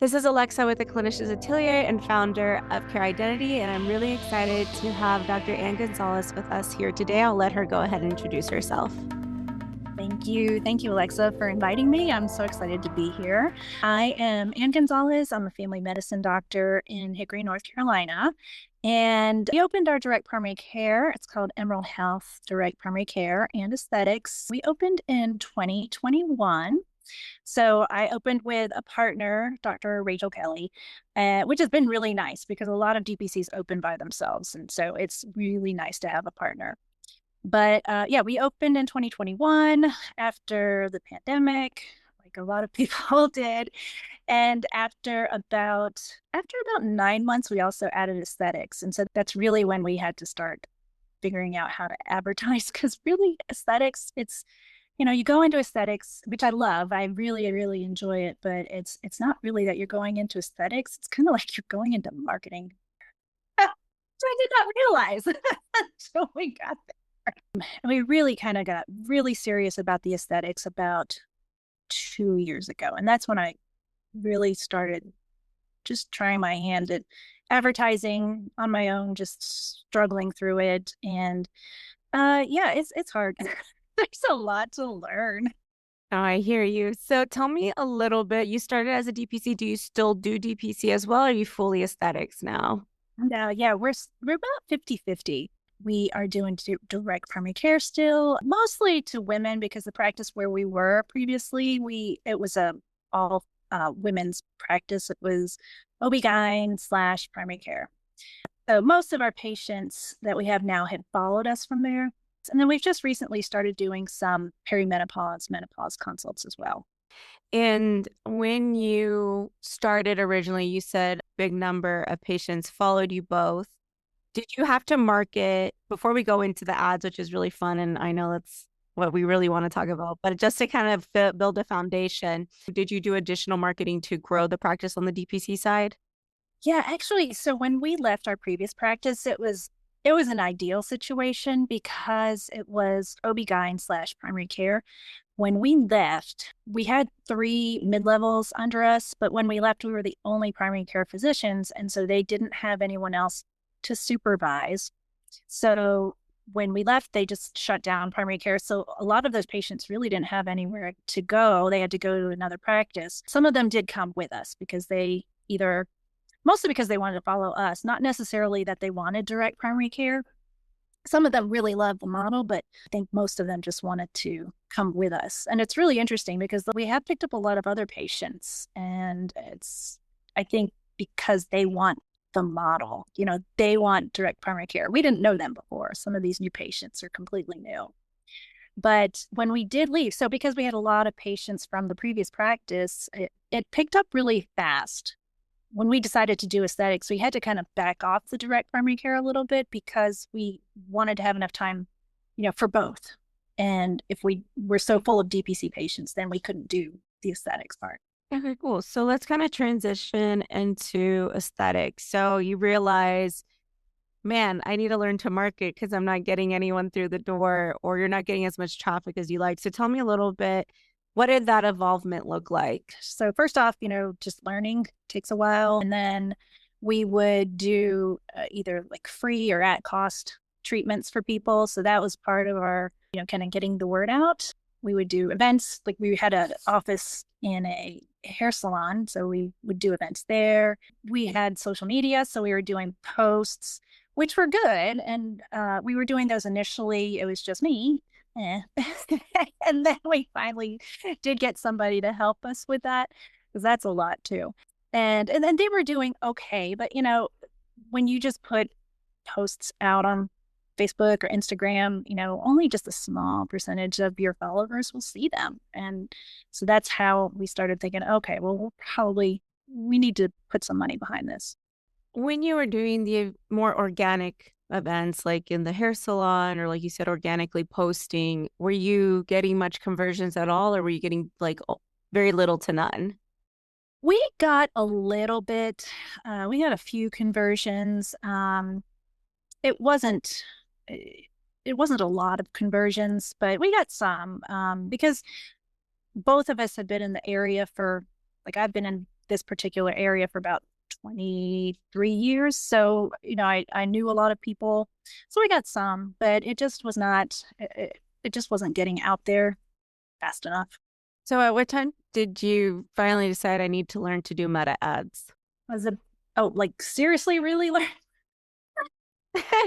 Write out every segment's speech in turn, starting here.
This is Alexa with the Clinicians Atelier and founder of Care Identity, and I'm really excited to have Dr. Ann Gonzalez with us here today. I'll let her go ahead and introduce herself. Thank you. Thank you, Alexa, for inviting me. I'm so excited to be here. I am Ann Gonzalez. I'm a family medicine doctor in Hickory, North Carolina. And we opened our direct primary care. It's called Emerald Health Direct Primary Care and Aesthetics. We opened in 2021. So I opened with a partner, Dr. Rachel Kelly, which has been really nice because a lot of DPCs open by themselves. And so it's really nice to have a partner. But yeah, we opened in 2021 after the pandemic, like a lot of people did. And after about 9 months, we also added aesthetics. And so that's really when we had to start figuring out how to advertise because really aesthetics, you go into aesthetics, which I love. I really, really enjoy it, but it's not really that you're going into aesthetics. It's kind of like you're going into marketing. So I did not realize until we got there. And we really kind of got really serious about the aesthetics about 2 years ago. And that's when I really started just trying my hand at advertising on my own, just struggling through it. And yeah, it's hard. There's a lot to learn. Oh, I hear you. So tell me a little bit. You started as a DPC. Do you still do DPC as well? Or are you fully aesthetics now? And yeah, we're about 50-50. We are doing direct primary care still, mostly to women because the practice where we were previously, it was a all women's practice. It was OB/GYN / primary care. So most of our patients that we have now had followed us from there. And then we've just recently started doing some perimenopause, menopause consults as well. And when you started originally, you said big number of patients followed you both. Did you have to market before we go into the ads, which is really fun? And I know that's what we really want to talk about, but just to kind of build a foundation, did you do additional marketing to grow the practice on the DPC side? Yeah, actually, so when we left our previous practice, it was an ideal situation because it was OB/GYN / primary care. When we left, we had 3 mid-levels under us, but when we left, we were the only primary care physicians, and so they didn't have anyone else to supervise. So when we left, they just shut down primary care. So a lot of those patients really didn't have anywhere to go. They had to go to another practice. Some of them did come with us because mostly because they wanted to follow us, not necessarily that they wanted direct primary care. Some of them really loved the model, but I think most of them just wanted to come with us. And it's really interesting because we have picked up a lot of other patients, and I think because they want the model, they want direct primary care. We didn't know them before. Some of these new patients are completely new. But when we did leave, so because we had a lot of patients from the previous practice, it picked up really fast. When we decided to do aesthetics, we had to kind of back off the direct primary care a little bit because we wanted to have enough time, for both. And if we were so full of DPC patients, then we couldn't do the aesthetics part. Okay, cool. So let's kind of transition into aesthetics. So you realize, man, I need to learn to market because I'm not getting anyone through the door, or you're not getting as much traffic as you like. So tell me a little bit, what did that evolvement look like? So first off, just learning takes a while. And then we would do either like free or at cost treatments for people. So that was part of our, kind of getting the word out. We would do events. Like we had an office in a hair salon. So we would do events there. We had social media. So we were doing posts, which were good. And we were doing those initially. It was just me. And then we finally did get somebody to help us with that because that's a lot too. And then they were doing okay. But, when you just put posts out on Facebook or Instagram, only just a small percentage of your followers will see them. And so that's how we started thinking, okay, well, we need to put some money behind this. When you were doing the more organic events, like in the hair salon, or like you said, organically posting, were you getting much conversions at all, or were you getting like very little to none? We got a little bit. We had a few conversions. It wasn't it wasn't a lot of conversions, but we got some because both of us had been in the area for, like, I've been in this particular area for about 23 years. So, I knew a lot of people. So I got some, but it just was not, it just wasn't getting out there fast enough. So at what time did you finally decide I need to learn to do meta ads? Was it, oh, like seriously, really?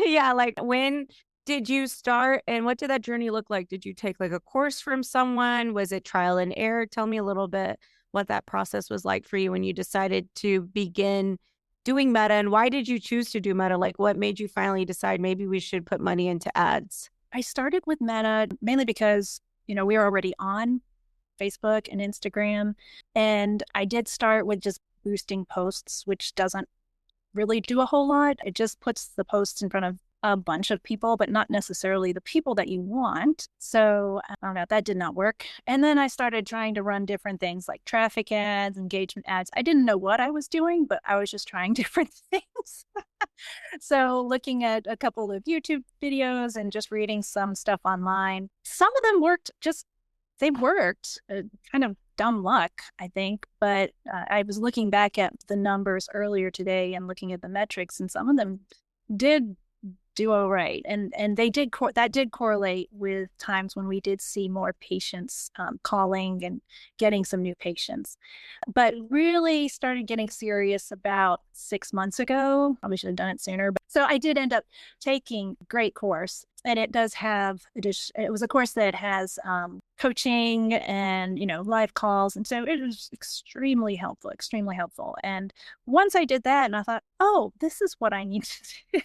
Yeah, like when did you start and what did that journey look like? Did you take like a course from someone? Was it trial and error? Tell me a little bit what that process was like for you when you decided to begin doing meta and why did you choose to do meta? Like what made you finally decide maybe we should put money into ads? I started with Meta mainly because, we were already on Facebook and Instagram. And I did start with just boosting posts, which doesn't really do a whole lot. It just puts the posts in front of a bunch of people, but not necessarily the people that you want. So I don't know, that did not work. And then I started trying to run different things like traffic ads, engagement ads. I didn't know what I was doing, but I was just trying different things. So looking at a couple of YouTube videos and just reading some stuff online, some of them worked just they worked. Kind of dumb luck, I think. But I was looking back at the numbers earlier today and looking at the metrics, and some of them did do all right, and they did that did correlate with times when we did see more patients calling and getting some new patients. But really started getting serious about 6 months ago. Probably should have done it sooner. But so I did end up taking a great course, and it does have it was a course that has coaching and live calls, and so it was extremely helpful. And once I did that, and I thought, oh, this is what I need to do.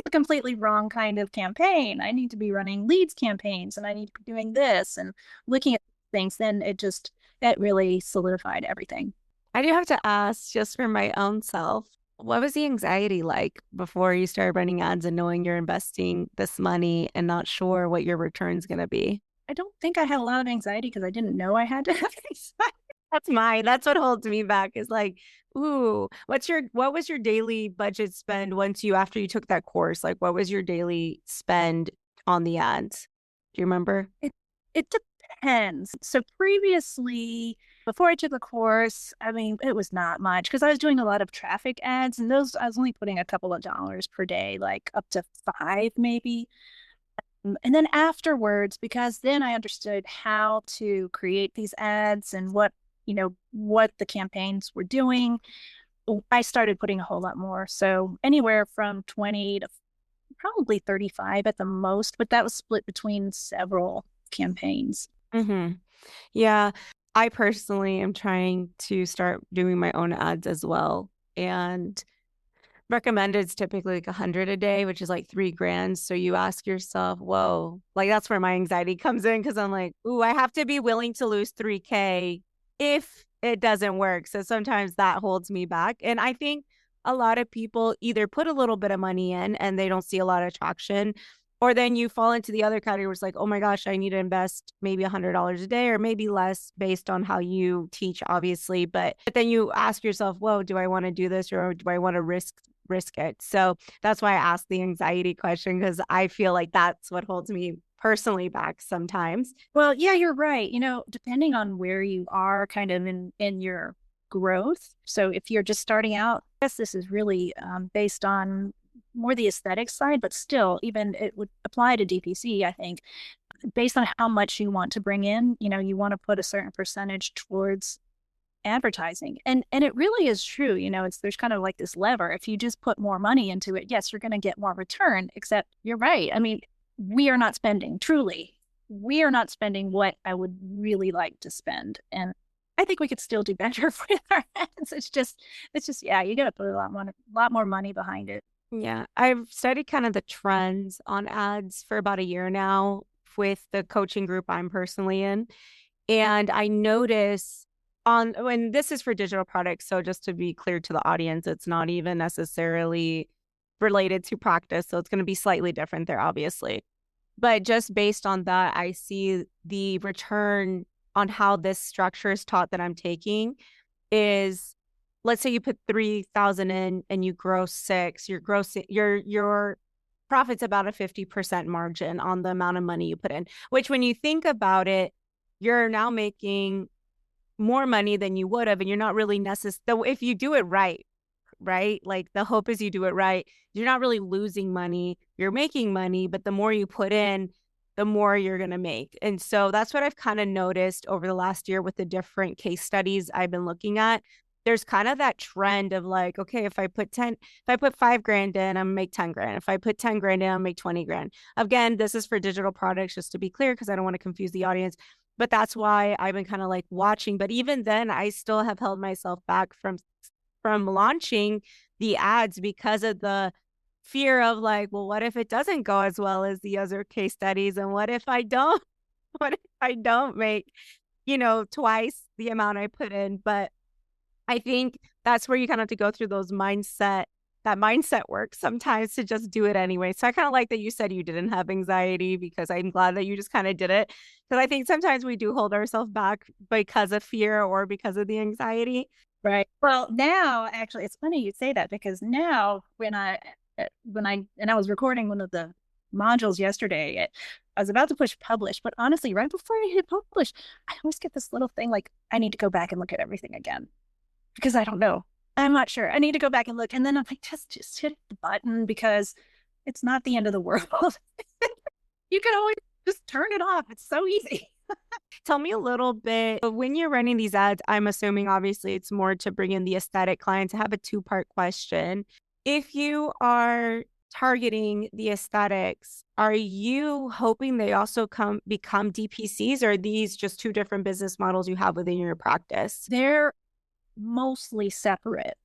A completely wrong kind of campaign. I need to be running leads campaigns and I need to be doing this and looking at things. Then it really solidified everything. I do have to ask just for my own self, what was the anxiety like before you started running ads and knowing you're investing this money and not sure what your return's going to be? I don't think I had a lot of anxiety because I didn't know I had to have anxiety. That's what holds me back is like, ooh, what was your daily budget spend after you took that course? Like what was your daily spend on the ads? Do you remember? It depends. So previously, before I took the course, I mean, it was not much because I was doing a lot of traffic ads and those I was only putting a couple of dollars per day, like up to five maybe. And then afterwards, because then I understood how to create these ads and what the campaigns were doing, I started putting a whole lot more. So anywhere from 20 to probably 35 at the most, but that was split between several campaigns. Mm-hmm. Yeah. I personally am trying to start doing my own ads as well. And recommended is typically like 100 a day, which is like 3 grand. So you ask yourself, whoa, like that's where my anxiety comes in because I'm like, ooh, I have to be willing to lose 3K if it doesn't work. So sometimes that holds me back. And I think a lot of people either put a little bit of money in and they don't see a lot of traction, or then you fall into the other category where it's like, oh my gosh, I need to invest maybe $100 a day or maybe less based on how you teach, obviously. But then you ask yourself, whoa, do I want to do this or do I want to risk it? So that's why I asked the anxiety question because I feel like that's what holds me personally back sometimes. Well, yeah, you're right. Depending on where you are kind of in your growth. So if you're just starting out, I guess this is really based on more the aesthetic side, but still, even it would apply to DPC, I think, based on how much you want to bring in, you want to put a certain percentage towards advertising. And it really is true. There's kind of like this lever. If you just put more money into it, yes, you're going to get more return, except you're right. I mean, we are not spending what I would really like to spend. And I think we could still do better with our ads. Yeah, you got to put a lot more money behind it. Yeah, I've studied kind of the trends on ads for about a year now with the coaching group I'm personally in. And I notice when this is for digital products. So just to be clear to the audience, it's not even necessarily related to practice. So it's going to be slightly different there, obviously. But just based on that, I see the return on how this structure is taught that I'm taking is, let's say you put 3,000 in and you gross 6, your profit's about a 50% margin on the amount of money you put in, which when you think about it, you're now making more money than you would have, and you're not really necessarily, if you do it right? Like the hope is you do it right. You're not really losing money. You're making money, but the more you put in, the more you're going to make. And so that's what I've kind of noticed over the last year with the different case studies I've been looking at. There's kind of that trend of like, okay, if I put 5 grand in, I'm gonna make 10 grand. If I put 10 grand in, I'll make 20 grand. Again, this is for digital products, just to be clear, because I don't want to confuse the audience. But that's why I've been kind of like watching. But even then, I still have held myself back from launching the ads because of the fear of like, well, what if it doesn't go as well as the other case studies? And what if I don't, what if I don't make, twice the amount I put in? But I think that's where you kind of have to go through that mindset work sometimes to just do it anyway. So I kind of like that you said you didn't have anxiety, because I'm glad that you just kind of did it. Because I think sometimes we do hold ourselves back because of fear or because of the anxiety. Right. Well, now actually, it's funny you say that because now and I was recording one of the modules yesterday, I was about to push publish, but honestly, right before I hit publish, I always get this little thing like I need to go back and look at everything again because I don't know. I'm not sure. I need to go back and look, and then I'm like, just hit the button because it's not the end of the world. You can always just turn it off. It's so easy. Tell me a little bit when you're running these ads. I'm assuming obviously it's more to bring in the aesthetic clients. I have a two-part question. If you are targeting the aesthetics, are you hoping they also become DPCs, or are these just two different business models you have within your practice? They're mostly separate.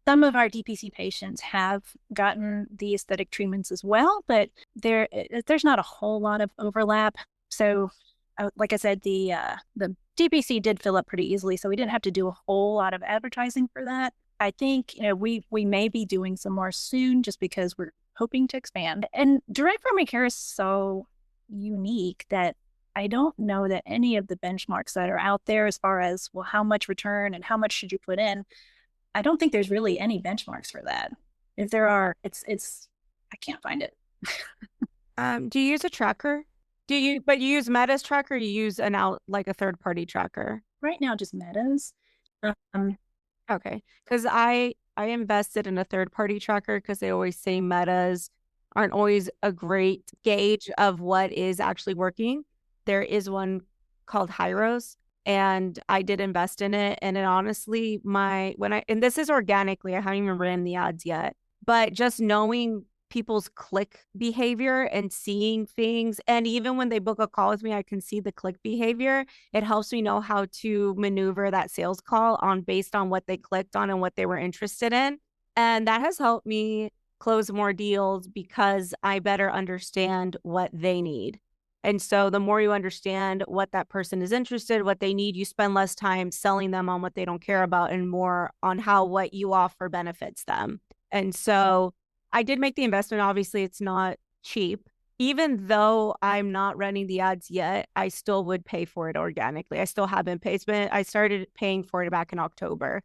Some of our DPC patients have gotten the aesthetic treatments as well, but there's not a whole lot of overlap. So, like I said, the DPC did fill up pretty easily, so we didn't have to do a whole lot of advertising for that. I think we may be doing some more soon, just because we're hoping to expand. And direct primary care is so unique that I don't know that any of the benchmarks that are out there as far as, well, how much return and how much should you put in, I don't think there's really any benchmarks for that. If there are, it's I can't find it. Do you use a tracker? But you use Meta's tracker, or you use like a third party tracker? Right now, just Metas. Okay. Because I invested in a third party tracker because they always say Metas aren't always a great gauge of what is actually working. There is one called Hyros, and I did invest in it. And it honestly, and this is organically, I haven't even ran the ads yet, but just knowing people's click behavior and seeing things. And even when they book a call with me, I can see the click behavior. It helps me know how to maneuver that sales call based on what they clicked on and what they were interested in. And that has helped me close more deals because I better understand what they need. And so the more you understand what that person is interested, what they need, you spend less time selling them on what they don't care about and more on how what you offer benefits them. And so I did make the investment. Obviously, it's not cheap. Even though I'm not running the ads yet, I still would pay for it organically. I still haven't paid. I started paying for it back in October.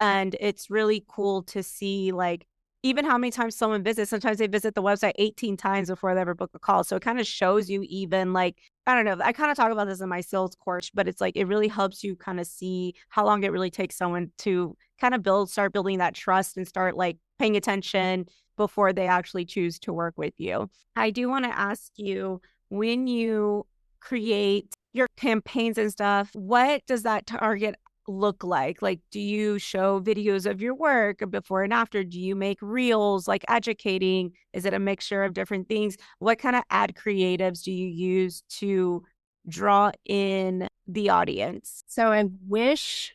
And it's really cool to see like even how many times someone visits. Sometimes they visit the website 18 times before they ever book a call. So it kind of shows you even like, I don't know, I kind of talk about this in my sales course, but it's like, it really helps you kind of see how long it really takes someone to kind of start building that trust and start like paying attention before they actually choose to work with you. I do want to ask you, when you create your campaigns and stuff, what does that target look like? Like, do you show videos of your work before and after? Do you make reels, like educating? Is it a mixture of different things? What kind of ad creatives do you use to draw in the audience? So I wish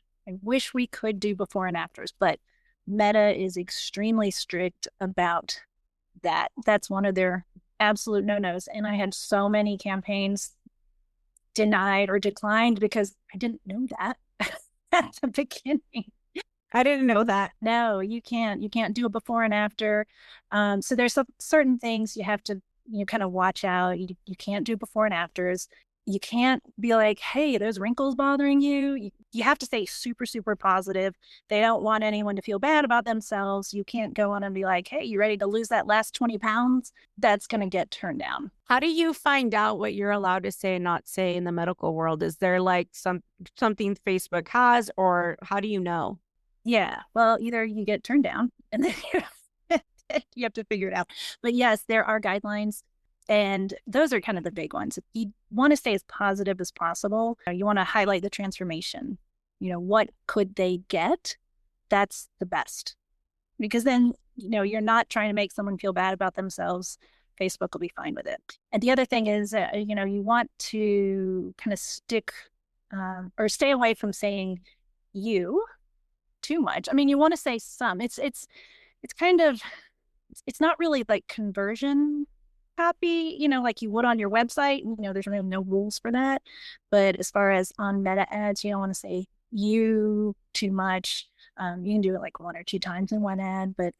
we could do before and afters, but Meta is extremely strict about that. That's one of their absolute no-nos. And I had so many campaigns denied or declined because I didn't know that at the beginning. I didn't know that. No, you can't do a before and after. So there's some certain things you have to kind of watch out. You can't do before and afters. You can't be like, hey, those wrinkles bothering you. You have to stay super, super positive. They don't want anyone to feel bad about themselves. You can't go on and be like, hey, you ready to lose that last 20 pounds? That's going to get turned down. How do you find out what you're allowed to say and not say in the medical world? Is there like something Facebook has, or how do you know? Yeah. Well, either you get turned down and then you have to figure it out. But yes, there are guidelines. And those are kind of the big ones. You want to stay as positive as possible. You want to highlight the transformation. What could they get? That's the best. Because then, you're not trying to make someone feel bad about themselves. Facebook will be fine with it. And the other thing is, you want to kind of stick or stay away from saying you too much. I mean, you want to say some. It's kind of, it's not really like conversion copy, like you would on your website. There's really no rules for that. But as far as on meta ads, you don't want to say you too much. You can do it like one or two times in one ad, but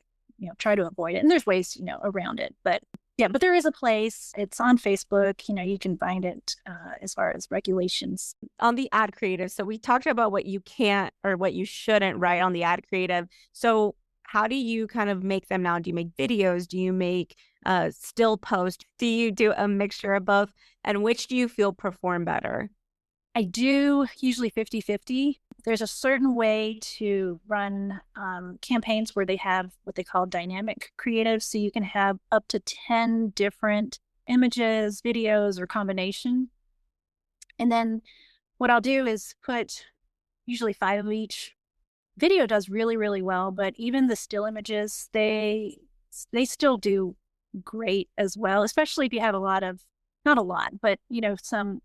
try to avoid it. And there's ways, around it. But yeah, but there is a place. It's on Facebook. You can find it as far as regulations. On the ad creative, so we talked about what you can't or what you shouldn't write on the ad creative. So how do you kind of make them now? Do you make videos? Do you make still post? Do you do a mixture of both? And which do you feel perform better? I do usually 50-50. There's a certain way to run campaigns where they have what they call dynamic creative. So you can have up to 10 different images, videos, or combination. And then what I'll do is put usually 5 of each. Video does really, really well, but even the still images, they still do great as well, especially if you have not a lot, but some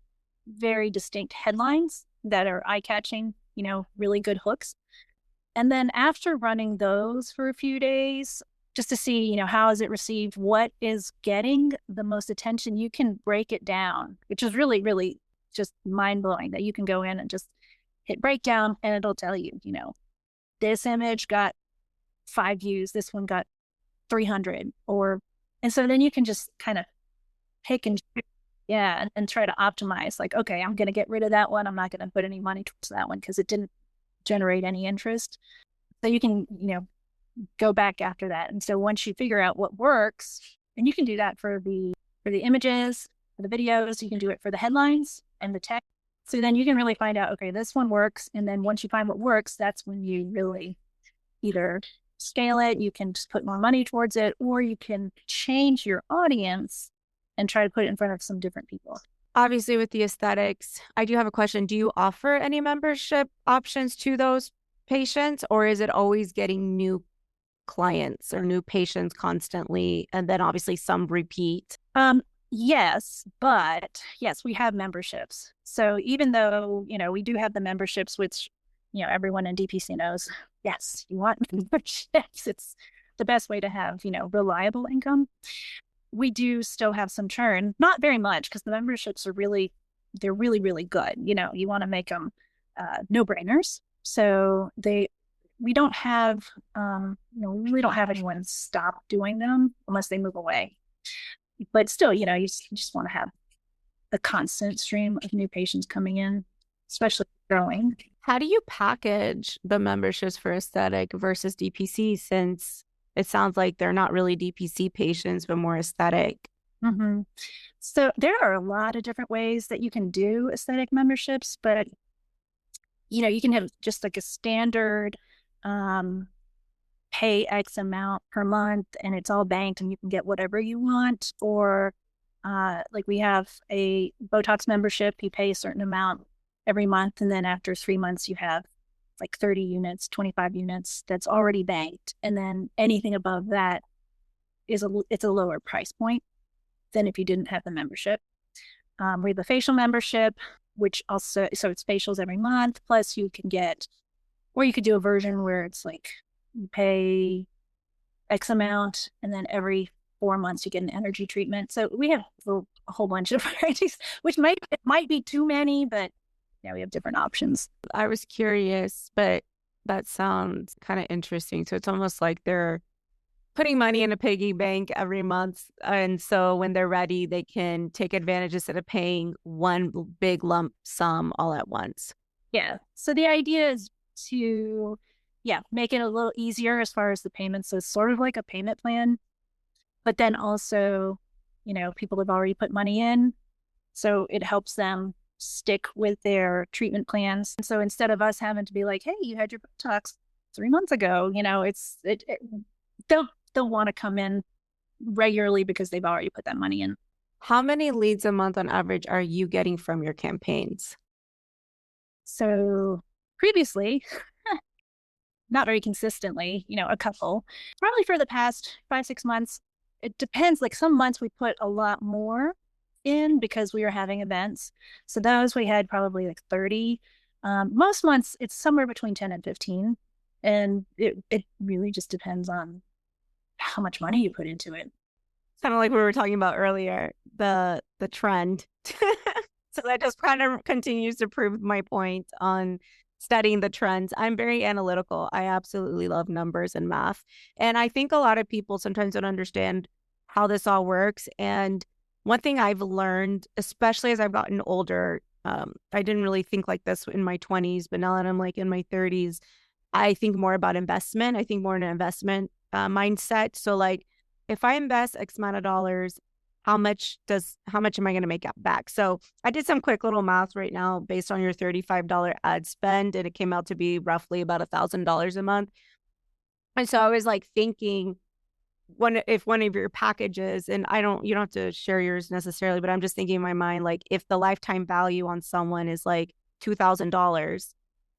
very distinct headlines that are eye-catching, really good hooks. And then after running those for a few days, just to see, how is it received, what is getting the most attention, you can break it down, which is really, really just mind-blowing that you can go in and just hit breakdown and it'll tell you, this image got 5 views, this one got 300, and so then you can just kind of pick and and try to optimize. Like, okay, I'm going to get rid of that one. I'm not going to put any money towards that one because it didn't generate any interest. So you can, go back after that. And so once you figure out what works, and you can do that for the images, for the videos, you can do it for the headlines and the text. So then you can really find out, okay, this one works. And then once you find what works, that's when you really either scale it, you can just put more money towards it, or you can change your audience and try to put it in front of some different people. Obviously, with the aesthetics, I do have a question. Do you offer any membership options to those patients, or is it always getting new clients or new patients constantly? And then obviously some repeat. Yes, but yes, we have memberships. So even though, we do have the memberships, which, everyone in DPC knows, yes, you want memberships. It's the best way to have, reliable income. We do still have some churn, not very much, because the memberships are they're really, really good. You want to make them no-brainers. So we don't have, we really don't have anyone stop doing them unless they move away. But still, you just want to have a constant stream of new patients coming in, especially growing. How do you package the memberships for aesthetic versus DPC, since it sounds like they're not really DPC patients, but more aesthetic? Mm-hmm. So there are a lot of different ways that you can do aesthetic memberships, but you can have just like a standard pay X amount per month and it's all banked and you can get whatever you want. Or like we have a Botox membership, you pay a certain amount every month, and then after 3 months you have like 30 units, 25 units that's already banked. And then anything above that it's a lower price point than if you didn't have the membership. We have a facial membership, which also, so it's facials every month, plus you can get, or you could do a version where it's like you pay X amount and then every 4 months you get an energy treatment. So we have a whole bunch of varieties, which might be too many, but yeah, we have different options. I was curious, but that sounds kind of interesting. So it's almost like they're putting money in a piggy bank every month. And so when they're ready, they can take advantage instead of paying one big lump sum all at once. Yeah. So the idea is to, yeah, make it a little easier as far as the payments. So it's sort of like a payment plan, but then also, people have already put money in. So it helps them stick with their treatment plans. And so instead of us having to be like, hey, you had your Botox 3 months ago, they'll they'll want to come in regularly because they've already put that money in. How many leads a month on average are you getting from your campaigns? So previously, not very consistently, a couple. Probably for the past 5, 6 months. It depends. Like some months we put a lot more in because we were having events. So those we had probably like 30. Most months it's somewhere between 10 and 15. And it really just depends on how much money you put into it. Kind of like we were talking about earlier, the trend. So that just kind of continues to prove my point on studying the trends. I'm very analytical. I absolutely love numbers and math. And I think a lot of people sometimes don't understand how this all works. And one thing I've learned, especially as I've gotten older, I didn't really think like this in my 20s, but now that I'm like in my 30s, I think more about investment. I think more in an investment mindset. So like if I invest X amount of dollars, how much am I going to make back? So I did some quick little math right now based on your $35 ad spend, and it came out to be roughly about $1,000 a month. And so I was like thinking, if one of your packages, and you don't have to share yours necessarily, but I'm just thinking in my mind, like if the lifetime value on someone is like $2,000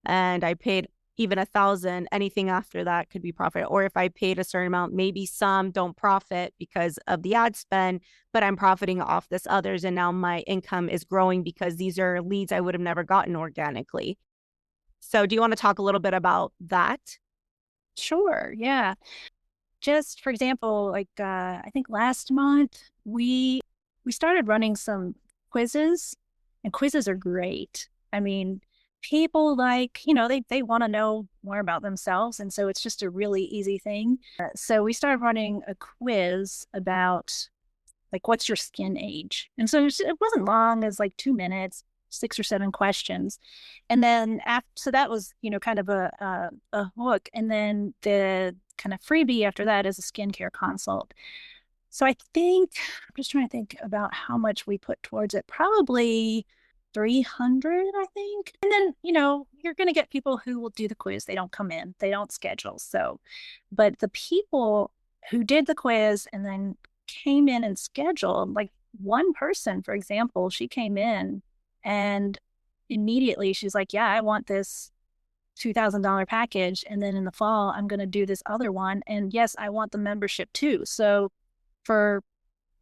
and I paid even 1,000, anything after that could be profit. Or if I paid a certain amount, maybe some don't profit because of the ad spend, but I'm profiting off this others. And now my income is growing because these are leads I would have never gotten organically. So do you want to talk a little bit about that? Sure. Yeah. Just for example, like I think last month we started running some quizzes, and quizzes are great. I mean, people like, they want to know more about themselves, and so it's just a really easy thing. So we started running a quiz about like what's your skin age, and so it wasn't long, as like 2 minutes, 6 or 7 questions, and then after, so that was kind of a hook, and then the kind of freebie after that is a skincare consult. So I think I'm just trying to think about how much we put towards it. Probably 300, I think. And then, you're going to get people who will do the quiz. They don't come in, they don't schedule. So, but the people who did the quiz and then came in and scheduled, like one person, for example, she came in and immediately she's like, yeah, I want this $2,000 package. And then in the fall, I'm going to do this other one. And yes, I want the membership too. So for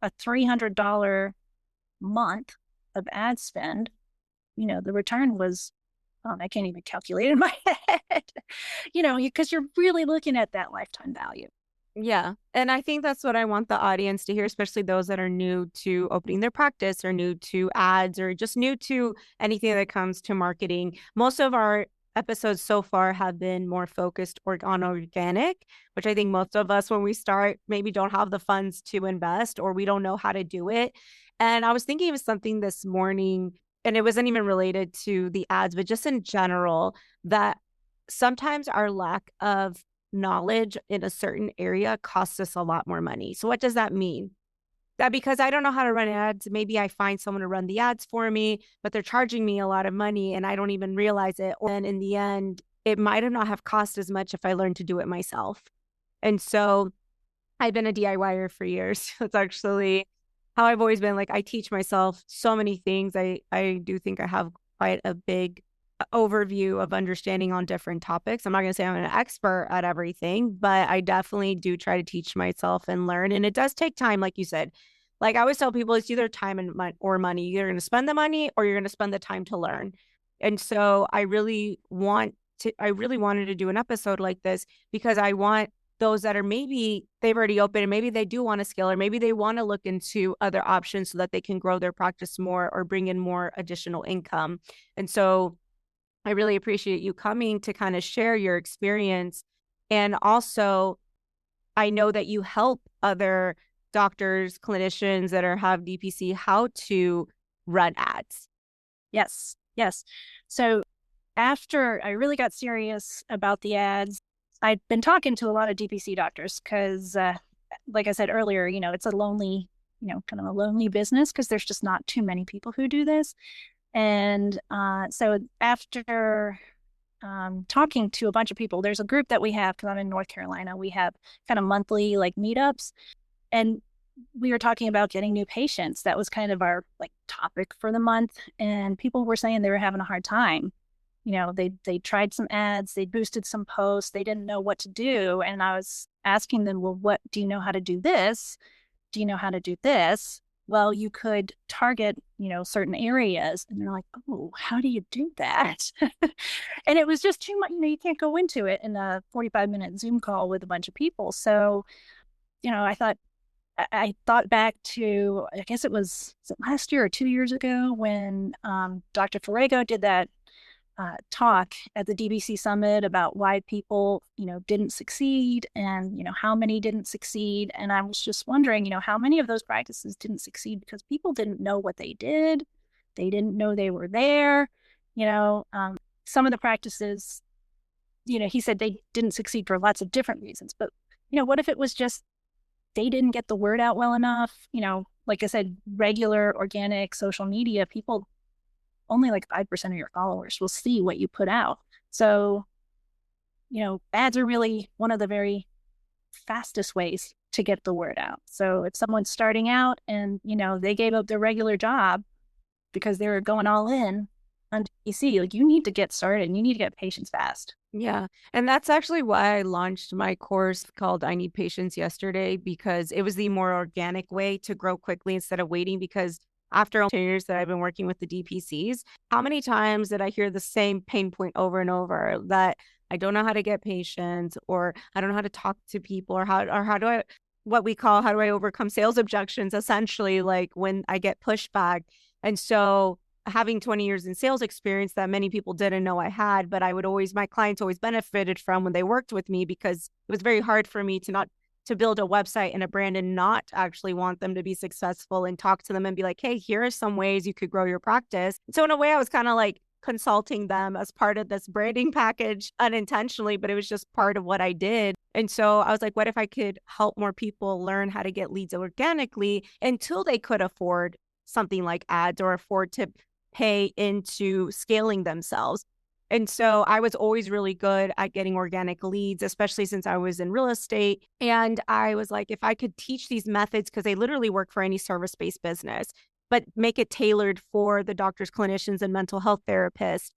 a $300 month of ad spend, the return was, I can't even calculate in my head, because you're really looking at that lifetime value. Yeah. And I think that's what I want the audience to hear, especially those that are new to opening their practice or new to ads or just new to anything that comes to marketing. Most of our episodes so far have been more focused on organic, which I think most of us, when we start, maybe don't have the funds to invest or we don't know how to do it. And I was thinking of something this morning, and it wasn't even related to the ads, but just in general, that sometimes our lack of knowledge in a certain area costs us a lot more money. So what does that mean? That because I don't know how to run ads, maybe I find someone to run the ads for me, but they're charging me a lot of money and I don't even realize it. And in the end, it might have not have cost as much if I learned to do it myself. And so I've been a DIYer for years. It's actually how I've always been. Like I teach myself so many things. I do think I have quite a big overview of understanding on different topics. I'm not going to say I'm an expert at everything, but I definitely do try to teach myself and learn. And it does take time, like you said. Like I always tell people, it's either time and or money. You're going to spend the money or you're going to spend the time to learn. And so I really wanted to do an episode like this because I want those that are maybe they've already opened and maybe they do want to scale or maybe they want to look into other options so that they can grow their practice more or bring in more additional income. And so I really appreciate you coming to kind of share your experience. And also, I know that you help other doctors, clinicians that have DPC how to run ads. Yes. Yes. So after I really got serious about the ads, I'd been talking to a lot of DPC doctors because, like I said earlier, it's a lonely, kind of a lonely business because there's just not too many people who do this. And so after talking to a bunch of people, there's a group that we have because I'm in North Carolina. We have kind of monthly like meetups, and we were talking about getting new patients. That was kind of our like topic for the month, and people were saying they were having a hard time. They tried some ads, they boosted some posts, they didn't know what to do, and I was asking them, well, what do you know how to do this? Do you know how to do this? Well, you could target, certain areas. And they're like, oh, how do you do that? And it was just too much. You can't go into it in a 45-minute Zoom call with a bunch of people. So, I thought back to, I guess was it last year or 2 years ago when Dr. Ferrego did that talk at the DBC Summit about why people, didn't succeed and, how many didn't succeed. And I was just wondering, how many of those practices didn't succeed because people didn't know what they did. They didn't know they were there. Some of the practices, he said they didn't succeed for lots of different reasons. But, what if it was just they didn't get the word out well enough? Like I said, regular organic social media, people only like 5% of your followers will see what you put out. So, ads are really one of the very fastest ways to get the word out. So if someone's starting out and, they gave up their regular job because they were going all in on DPC, like you need to get started and you need to get patients fast. Yeah. And that's actually why I launched my course called I Need Patients yesterday, because it was the more organic way to grow quickly instead of waiting. Because after 10 years that I've been working with the DPCs, how many times did I hear the same pain point over and over that I don't know how to get patients, or I don't know how to talk to people, or how do I, what we call, how do I overcome sales objections, essentially, like when I get pushback. And so having 20 years in sales experience that many people didn't know I had, but my clients always benefited from when they worked with me, because it was very hard for me to build a website and a brand and not actually want them to be successful, and talk to them and be like, hey, here are some ways you could grow your practice. So in a way, I was kind of like consulting them as part of this branding package unintentionally, but it was just part of what I did. And so I was like, what if I could help more people learn how to get leads organically until they could afford something like ads or afford to pay into scaling themselves. And so I was always really good at getting organic leads, especially since I was in real estate. And I was like, if I could teach these methods, because they literally work for any service-based business, but make it tailored for the doctors, clinicians, and mental health therapists,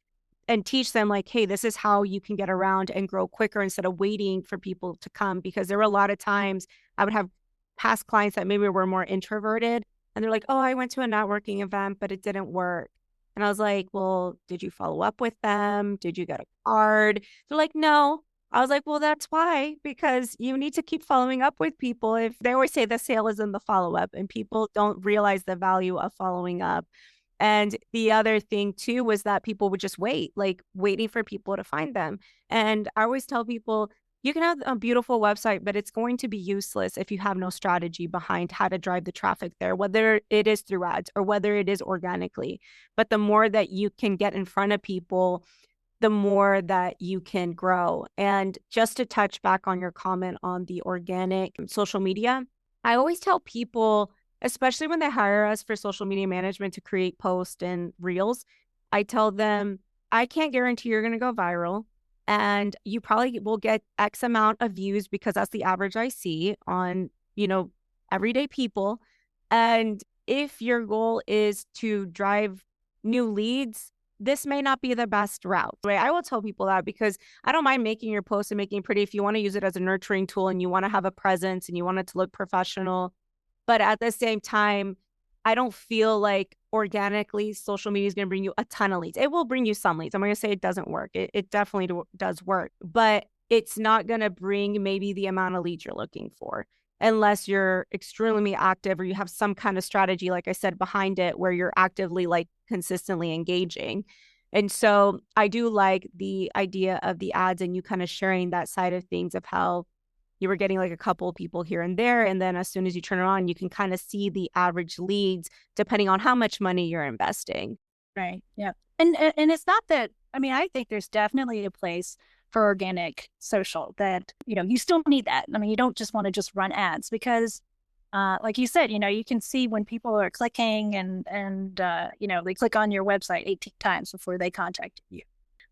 and teach them like, hey, this is how you can get around and grow quicker instead of waiting for people to come. Because there were a lot of times I would have past clients that maybe were more introverted, and they're like, oh, I went to a networking event, but it didn't work. And I was like, well, did you follow up with them? Did you get a card? They're like, no. I was like, well, that's why, because you need to keep following up with people. If they always say the sale is in the follow up, and people don't realize the value of following up. And the other thing too was that people would just wait, like waiting for people to find them. And I always tell people, you can have a beautiful website, but it's going to be useless if you have no strategy behind how to drive the traffic there, whether it is through ads or whether it is organically. But the more that you can get in front of people, the more that you can grow. And just to touch back on your comment on the organic social media, I always tell people, especially when they hire us for social media management to create posts and reels, I tell them, I can't guarantee you're going to go viral. And you probably will get X amount of views, because that's the average I see on, everyday people. And if your goal is to drive new leads, this may not be the best route. Right? I will tell people that, because I don't mind making your post and making it pretty if you want to use it as a nurturing tool and you want to have a presence and you want it to look professional. But at the same time, I don't feel like organically social media is going to bring you a ton of leads. It will bring you some leads. I'm going to say it doesn't work. It definitely does work, but it's not going to bring maybe the amount of leads you're looking for, unless you're extremely active or you have some kind of strategy, like I said, behind it, where you're actively like consistently engaging. And so I do like the idea of the ads and you kind of sharing that side of things, of how you were getting like a couple people here and there. And then as soon as you turn it on, you can kind of see the average leads depending on how much money you're investing. Right. Yeah. And it's not that, I mean, I think there's definitely a place for organic social that, you still need that. I mean, you don't just want to just run ads because like you said, you can see when people are clicking and they click on your website 18 times before they contact you.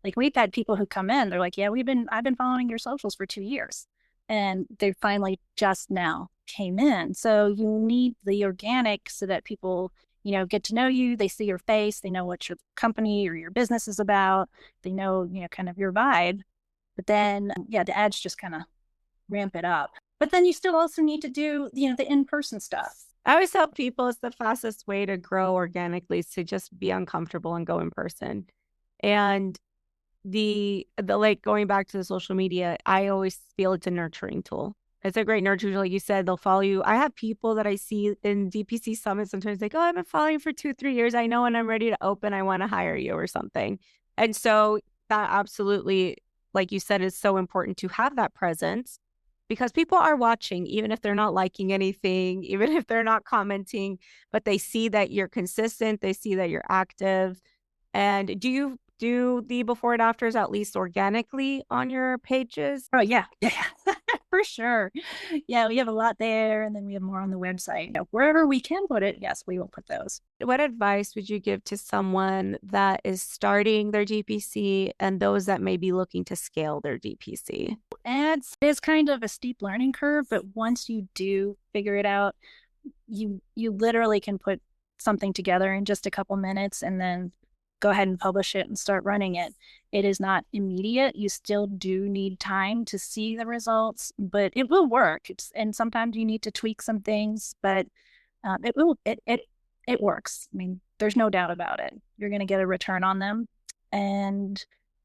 Like we've had people who come in, they're like, yeah, I've been following your socials for 2 years. And they finally just now came in. So you need the organic so that people, get to know you. They see your face. They know what your company or your business is about. They know, kind of your vibe. But then, yeah, the ads just kind of ramp it up. But then you still also need to do, the in-person stuff. I always tell people it's the fastest way to grow organically is to just be uncomfortable and go in person. And the like going back to the social media, I always feel it's a nurturing tool. It's a great nurturing tool. Like you said, they'll follow you. I have people that I see in DPC summits sometimes like, oh, I've been following you for 2-3 years. I know when I'm ready to open, I want to hire you or something. And so that absolutely, like you said, is so important to have that presence because people are watching, even if they're not liking anything, even if they're not commenting, but they see that you're consistent. They see that you're active. And do you do the before and afters at least organically on your pages? Oh, yeah. Yeah, for sure. Yeah, we have a lot there. And then we have more on the website. Wherever we can put it, yes, we will put those. What advice would you give to someone that is starting their DPC and those that may be looking to scale their DPC? Ads is kind of a steep learning curve, but once you do figure it out, you literally can put something together in just a couple minutes and then go ahead and publish it and start running it. It is not immediate. You still do need time to see the results, but it will work. And sometimes you need to tweak some things, but it works. I mean, there's no doubt about it. You're going to get a return on them. And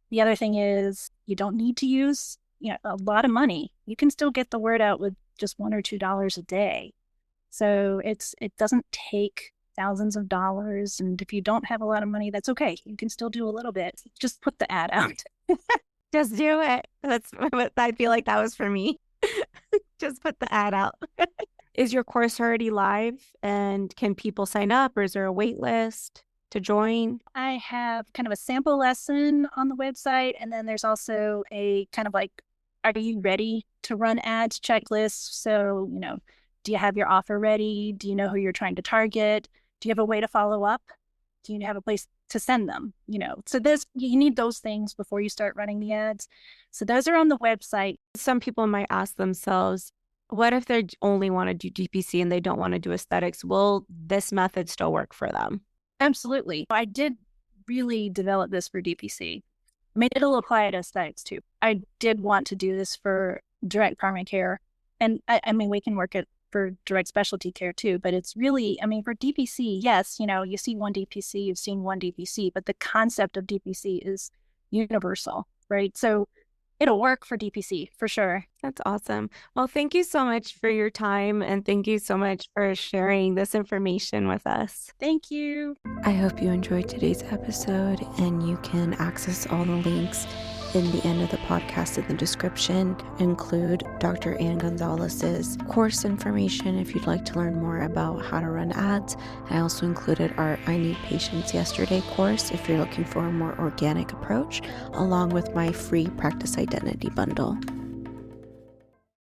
the other thing is you don't need to use, a lot of money. You can still get the word out with just $1 or $2 a day. So it doesn't take thousands of dollars. And if you don't have a lot of money, that's okay. You can still do a little bit. Just put the ad out. Just do it. That's what I feel like that was for me. Just put the ad out. Is your course already live and can people sign up or is there a wait list to join? I have kind of a sample lesson on the website. And then there's also a kind of like, are you ready to run ads checklist? So, do you have your offer ready? Do you know who you're trying to target? Do you have a way to follow up? Do you have a place to send them? So you need those things before you start running the ads. So those are on the website. Some people might ask themselves, what if they only want to do DPC and they don't want to do aesthetics? Will this method still work for them? Absolutely. I did really develop this for DPC. I mean, it'll apply to aesthetics too. I did want to do this for direct primary care. And I mean, we can work it for direct specialty care too, but it's really, I mean, for DPC, yes, you see one DPC, you've seen one DPC, but the concept of DPC is universal, right? So it'll work for DPC for sure. That's awesome. Well, thank you so much for your time and thank you so much for sharing this information with us. Thank you. I hope you enjoyed today's episode and you can access all the links in the end of the podcast in the description. Include Dr. Ann Gonzalez's course information if you'd like to learn more about how to run ads. I also included our I Need Patients Yesterday course if you're looking for a more organic approach, along with my free practice identity bundle.